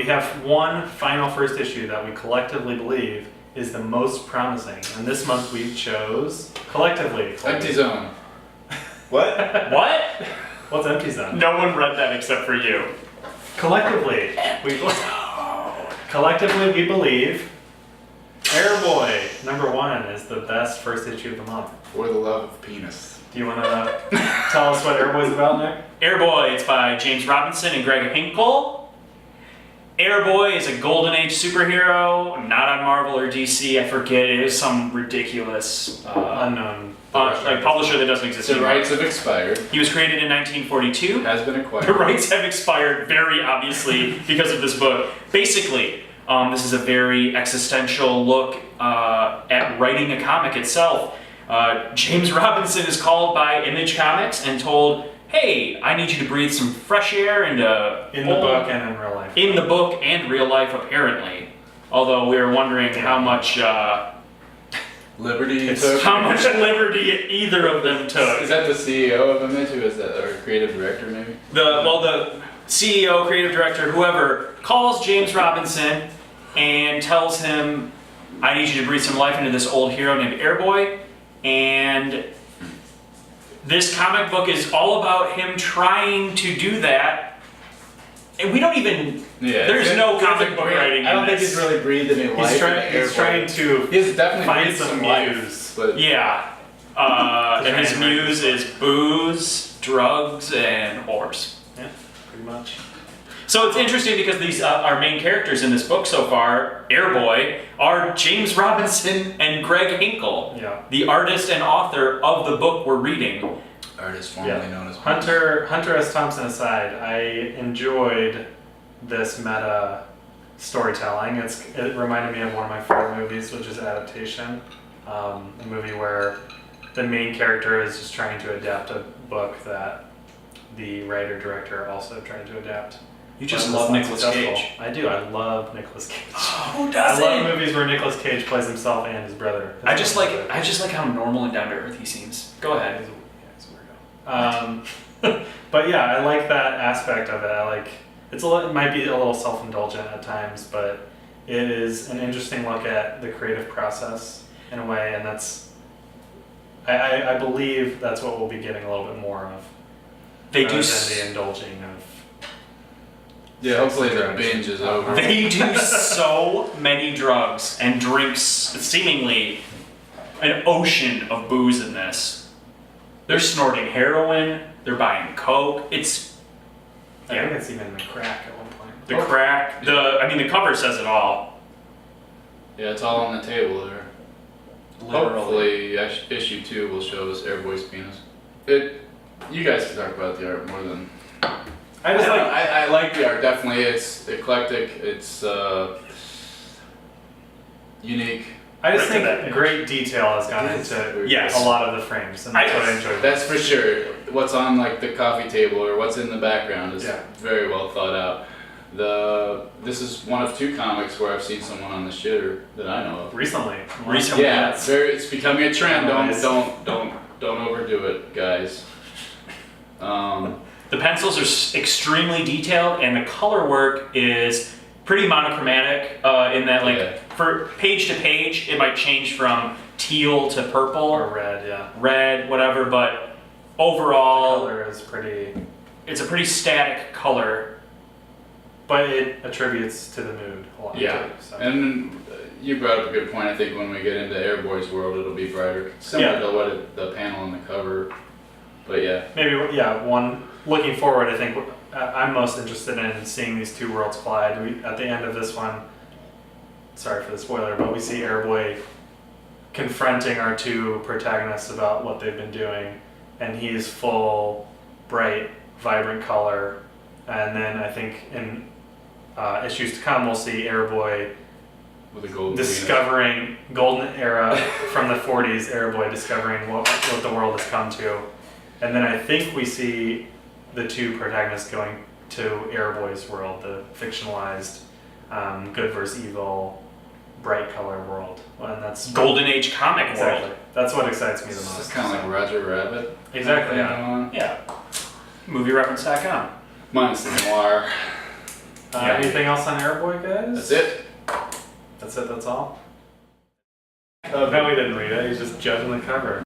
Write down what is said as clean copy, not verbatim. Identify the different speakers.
Speaker 1: have one final first issue that we collectively believe is the most promising. And this month we chose collectively.
Speaker 2: Empty Zone.
Speaker 1: What?
Speaker 3: What?
Speaker 1: What's Empty Zone?
Speaker 3: No one read that except for you.
Speaker 1: Collectively, we believe Airboy #1 is the best first issue of the month.
Speaker 2: For the love of penis.
Speaker 1: Do you want to tell us what Airboy's about, Nick?
Speaker 3: Airboy, it's by James Robinson and Greg Hinkle. Airboy is a Golden Age superhero, not on Marvel or DC, I forget, it is some ridiculous
Speaker 1: Unknown.
Speaker 3: publisher that doesn't exist
Speaker 2: The
Speaker 3: anymore.
Speaker 2: rights have expired.
Speaker 3: He was created in 1942.
Speaker 2: Has been acquired.
Speaker 3: The rights have expired very obviously because of this book. Basically, this is a very existential look at writing a comic itself. James Robinson is called by Image Comics and told, hey, I need you to breathe some fresh air into...
Speaker 1: In the book and in real life.
Speaker 3: In the book and real life, apparently. Although we were wondering how much...
Speaker 2: Liberty
Speaker 3: how much liberty either of them took.
Speaker 2: Is that the CEO of Image, or is that or creative director maybe?
Speaker 3: The CEO, creative director, whoever, calls James Robinson and tells him, I need you to breathe some life into this old hero named Airboy. And this comic book is all about him trying to do that. And we don't even...
Speaker 2: Yeah,
Speaker 3: there's no comic book writing
Speaker 2: I don't
Speaker 3: in
Speaker 2: think
Speaker 3: this.
Speaker 2: he's really breathed any life.
Speaker 1: He's trying to
Speaker 2: He's definitely
Speaker 1: find
Speaker 2: breathed
Speaker 1: some
Speaker 2: life,
Speaker 1: muse.
Speaker 2: but
Speaker 3: Yeah. And his muse is booze, drugs, and whores.
Speaker 1: Yeah, pretty much.
Speaker 3: So it's interesting because these our main characters in this book so far, Airboy, are James Robinson and Greg Hinkle,
Speaker 1: Yeah.
Speaker 3: the artist and author of the book we're reading.
Speaker 2: artist formerly known as
Speaker 1: Hunter S. Thompson aside, I enjoyed this meta storytelling. It reminded me of one of my favorite movies, which is Adaptation, a movie where the main character is just trying to adapt a book that the writer-director also tried to adapt.
Speaker 3: You just
Speaker 1: But
Speaker 3: love
Speaker 1: it's not
Speaker 3: Nicolas
Speaker 1: successful.
Speaker 3: Cage.
Speaker 1: I do. I love Nicolas Cage.
Speaker 3: Who
Speaker 1: I
Speaker 3: doesn't?
Speaker 1: love movies where Nicolas Cage plays himself and his brother.
Speaker 3: I just like how normal and down to earth he seems. Go ahead.
Speaker 1: He's a weirdo. But yeah, I like that aspect of it. I like it might be a little self-indulgent at times, but it is an interesting look at the creative process in a way, and that's I believe that's what we'll be getting a little bit more of.
Speaker 3: They
Speaker 1: rather
Speaker 3: do.
Speaker 1: than the indulging of.
Speaker 2: Yeah, hopefully the binge is over.
Speaker 3: They do so many drugs and drinks seemingly an ocean of booze in this. They're snorting heroin. They're buying coke.
Speaker 1: I think it's even the crack at one point.
Speaker 3: The crack. The cover says it all.
Speaker 2: Yeah, it's all on the table there.
Speaker 3: Literally.
Speaker 2: Hopefully, issue 2 will show us Airboy's penis. You guys can talk about the art more than. I like the art. Definitely, it's eclectic. It's unique.
Speaker 1: I just think
Speaker 3: Recommend.
Speaker 1: great detail has gone into
Speaker 3: Yes.
Speaker 1: a lot of the frames, and that's what I enjoyed.
Speaker 2: That's for sure. What's on like the coffee table or what's in the background is
Speaker 1: Yeah.
Speaker 2: very well thought out. This is one of 2 comics where I've seen someone on the shitter that I know of.
Speaker 1: Recently.
Speaker 2: Yeah, it's becoming a trend.
Speaker 1: Nice.
Speaker 2: Don't overdo it, guys.
Speaker 3: The pencils are extremely detailed, and the color work is pretty monochromatic. In that, for page to page, it might change from teal to purple
Speaker 1: Or red, yeah.
Speaker 3: red, whatever. But
Speaker 1: The
Speaker 3: overall,
Speaker 1: color is pretty,
Speaker 3: it's a pretty static color.
Speaker 1: but it attributes to the mood a lot.
Speaker 2: Yeah,
Speaker 1: too, so.
Speaker 2: and you brought up a good point. I think when we get into Airboy's world, it'll be brighter, similar to what the panel on the cover. But yeah,
Speaker 1: Maybe, yeah, looking forward, I think I'm most interested in seeing these 2 worlds collide. At the end of this one, sorry for the spoiler, but we see Airboy confronting our 2 protagonists about what they've been doing, and he's full, bright, vibrant color. And then I think in issues to come, we'll see Airboy
Speaker 2: with a golden
Speaker 1: discovering golden era from the 40s, Airboy discovering what the world has come to. And then I think we see the 2 protagonists going to Airboy's world, the fictionalized good versus evil, bright color world. And that's
Speaker 3: Golden Age comic
Speaker 1: exactly.
Speaker 3: world.
Speaker 1: That's what excites me the most.
Speaker 2: It's kind of like Roger Rabbit.
Speaker 1: Exactly, yeah.
Speaker 3: Yeah. MovieReference.com.
Speaker 2: Minus the noir.
Speaker 3: Yeah.
Speaker 1: Anything else on Airboy, guys?
Speaker 2: That's it.
Speaker 1: That's it. That's all. Oh, no, we didn't read it. He's just judging the cover.